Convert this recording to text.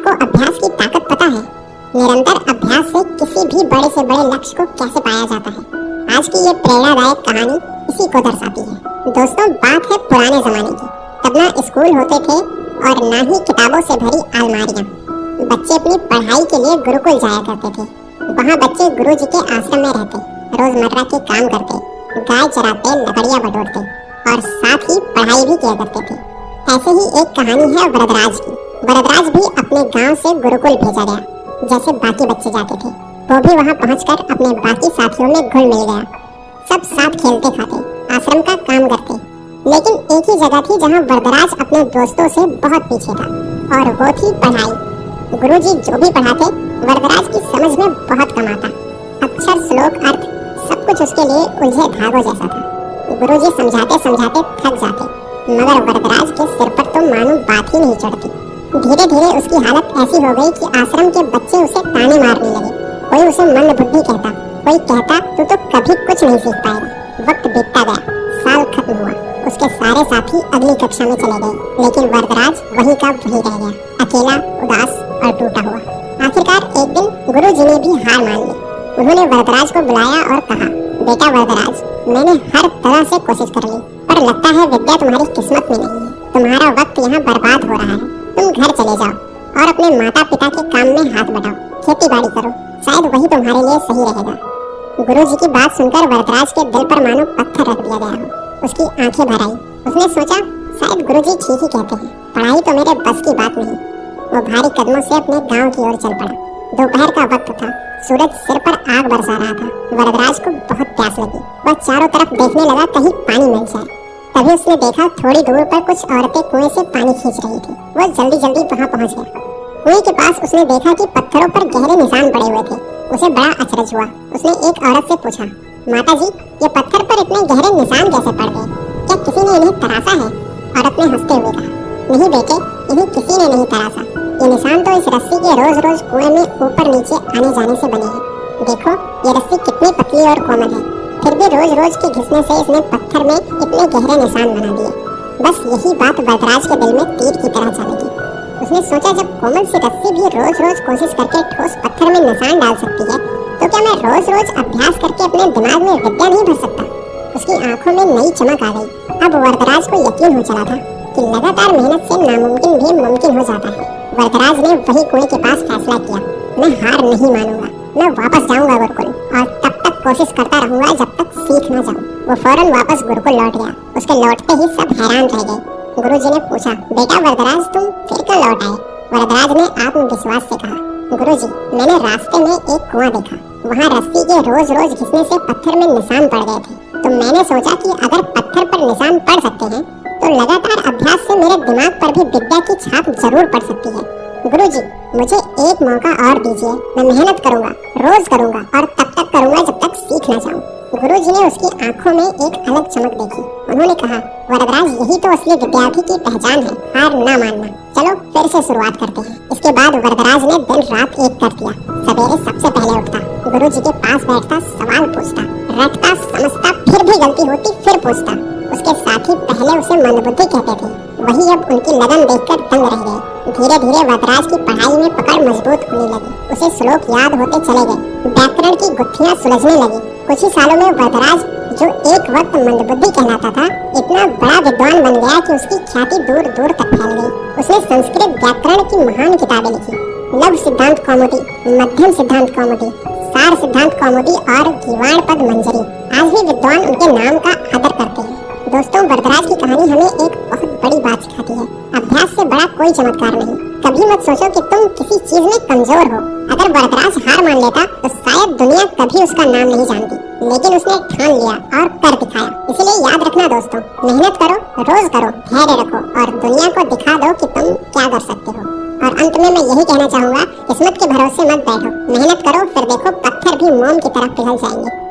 आपको अभ्यास की ताकत पता है? निरंतर अभ्यास से किसी भी बड़े से बड़े लक्ष्य को कैसे पाया जाता है। आज की ये प्रेरणादायक कहानी इसी को दर्शाती है। दोस्तों, बात है पुराने जमाने की। तब ना स्कूल होते थे और ना ही किताबों से भरी अलमारियां। बच्चे अपनी पढ़ाई के लिए गुरुकुल जाया करते थे। वहाँ बच्चे गुरु जी के आश्रम में रहते, रोजमर्रा के काम करते, गाय चराते, लकड़ियाँ बटोरते और साथ ही पढ़ाई भी किया करते थे। ऐसे ही एक कहानी है वरदराज की। वरदराज भी अपने गांव से गुरुकुल भेजा गया, जैसे बाकी बच्चे जाते थे। वो भी वहां पहुंचकर अपने बाकी साथियों में घुल मिल गया। सब साथ खेलते खाते, आश्रम का काम करते। लेकिन एक ही जगह थी जहां वरदराज अपने दोस्तों से बहुत पीछे था, और वो थी पढ़ाई। गुरुजी जो भी पढ़ाते, वरदराज की समझ में बहुत कम आता। अक्षर, श्लोक, अर्थ सब कुछ उसके लिए उलझे धागों जैसा था। गुरुजी समझाते समझाते थक जाते, मगर वरदराज के सिर पर तो मानो बात ही नहीं चढ़ती। धीरे धीरे उसकी हालत ऐसी हो गई कि आश्रम के बच्चे उसे ताने मारने लगे। कोई उसे मंद बुद्धि कहता, कोई कहता तू तो कभी कुछ नहीं सीख पाएगा। वक्त बीतता गया, साल खत्म हुआ। उसके सारे साथी अगली कक्षा में चले गए, लेकिन वरदराज वहीं का वहीं रह गया, अकेला, उदास और टूटा हुआ। आखिरकार एक दिन गुरुजी ने भी हार मान ली। उन्होंने वरदराज को बुलाया और कहा, बेटा वरदराज, मैंने हर तरह से कोशिश कर ली, पर लगता है विद्या तुम्हारी किस्मत में नहीं है। तुम्हारा वक्त यहाँ बर्बाद हो रहा है। तुम घर चले जाओ और अपने माता पिता के काम में हाथ बटाओ, खेती बाड़ी करो, शायद वही तुम्हारे लिए सही रहेगा। गुरुजी की बात सुनकर वरदराज के दिल पर मानो पत्थर रख दिया गया हो। उसकी आंखें भर आई। उसने सोचा, शायद गुरुजी ठीक ही कहते हैं, पढ़ाई तो मेरे बस की बात नहीं। वो भारी कदमों से अपने गांव की ओर चल पड़ा। दोपहर का वक्त था, सूरज सिर पर आग बरसा रहा था। वरदराज को बहुत प्यास लगी। वह चारों तरफ देखने लगा, कहीं पानी मिल जाए। तभी उसने देखा थोड़ी दूर पर कुछ औरतें कुएं से पानी खींच रही थी। वो जल्दी जल्दी वहां पहुंच गया। कुएं के पास उसने देखा कि पत्थरों पर गहरे निशान पड़े हुए थे। उसे बड़ा अचरज हुआ। उसने एक औरत से पूछा, माता जी, ये पत्थर पर इतने गहरे निशान कैसे पड़ गए? क्या किसी ने इन्हें तराशा है? औरत ने हंसते हुए कहा, नहीं बेटे, इन्हें किसी ने नहीं तराशा। ये निशान तो इस रस्सी के रोज रोज कुएं में ऊपर नीचे आने जाने से बने हैं। देखो, ये रस्सी कितनी पतली और कोमल है, फिर भी रोज रोज के घिसने से इसने पत्थर में इतने गहरे निशान बना दिए। बस यही बात वरदराज के दिल में तीर की तरह जा लगी। उसने सोचा, जब कोमल सी रस्सी भी रोज रोज कोशिश करके ठोस पत्थर में निशान डाल सकती है, तो क्या मैं रोज रोज अभ्यास करके अपने दिमाग में विद्या नहीं भर सकता? उसकी आंखों में नई चमक आ गई। अब वरदराज को यकीन हो चला था कि लगातार मेहनत से नामुमकिन भी मुमकिन हो जाता है। वरदराज ने वही कुएं के पास फैसला किया, मैं हार नहीं मानूंगा, मैं वापस जाऊंगा गुरुकुल और तब तक कोशिश करता रहूंगा जब तक सीख न जाऊं। वो फौरन वापस गुरुकुल लौट गया। उसके लौटते ही सब हैरान रह गए। गुरुजी ने पूछा, बेटा वरदराज, तुम फिर क्यों लौट आए? वरदराज ने आत्मविश्वास से कहा, गुरुजी, मैंने रास्ते में एक कुआं देखा। वहाँ रस्सी के रोज रोज घिसने से पत्थर में निशान पड़ गए थे। तो मैंने सोचा कि अगर पत्थर पर निशान पड़ सकते हैं, तो लगातार अभ्यास से मेरे दिमाग पर भी विद्या की छाप जरूर पड़ सकती है। गुरुजी, मुझे एक मौका और दीजिए। मैं मेहनत करूंगा, रोज करूंगा और तब तक करूंगा जब तक सीख न जाऊं। गुरुजी ने उसकी आंखों में एक अलग चमक देखी। उन्होंने कहा, वरदराज, यही तो असली विद्यार्थी की पहचान है, हार न मानना। चलो फिर से शुरुआत करते हैं। इसके बाद वरदराज ने दिन रात एक कर दिया। सवेरे सबसे पहले उठता, गुरुजी के पास बैठता, सवाल पूछता, रटता, समझता, फिर भी गलती होती फिर पूछता। उसके साथी पहले उसे मंदबुद्धि कहते थे, वही अब उनकी लगन देखकर दंग रह गए। धीरे धीरे वरदराज की पढ़ाई में पकड़ मजबूत होने लगी। उसे श्लोक याद होते चले गए, व्याकरण की गुत्थियां सुलझने लगी। कुछ ही सालों में वरदराज, जो एक वक्त मंदबुद्धि कहलाता था, इतना बड़ा विद्वान बन गया कि उसकी ख्याति दूर दूर तक फैल गई। उसने संस्कृत व्याकरण की महान किताबें लिखी, लघु सिद्धांत कौमुदी, मध्यम सिद्धांत कौमुदी, सार सिद्धांत कौमुदी और गीवाण पद मंजरी। आज भी विद्वान उनके नाम का आदर करते हैं। दोस्तों, वरदराज की कहानी हमें एक बहुत बड़ी बात सिखाती है, अभ्यास से बड़ा कोई चमत्कार नहीं। कभी मत सोचो कि तुम किसी चीज में कमजोर हो। अगर वरदराज हार मान लेता तो शायद दुनिया कभी उसका नाम नहीं जानती, लेकिन उसने ठान लिया और कर दिखाया। इसलिए याद रखना दोस्तों, मेहनत करो, रोज करो, धैर्य रखो और दुनिया को दिखा दो कि तुम क्या कर सकते हो। और अंत में मैं यही कहना चाहूंगा, किस्मत के भरोसे मत बैठो, मेहनत करो, फिर देखो पत्थर भी मोम की तरह पिघल जाएंगे।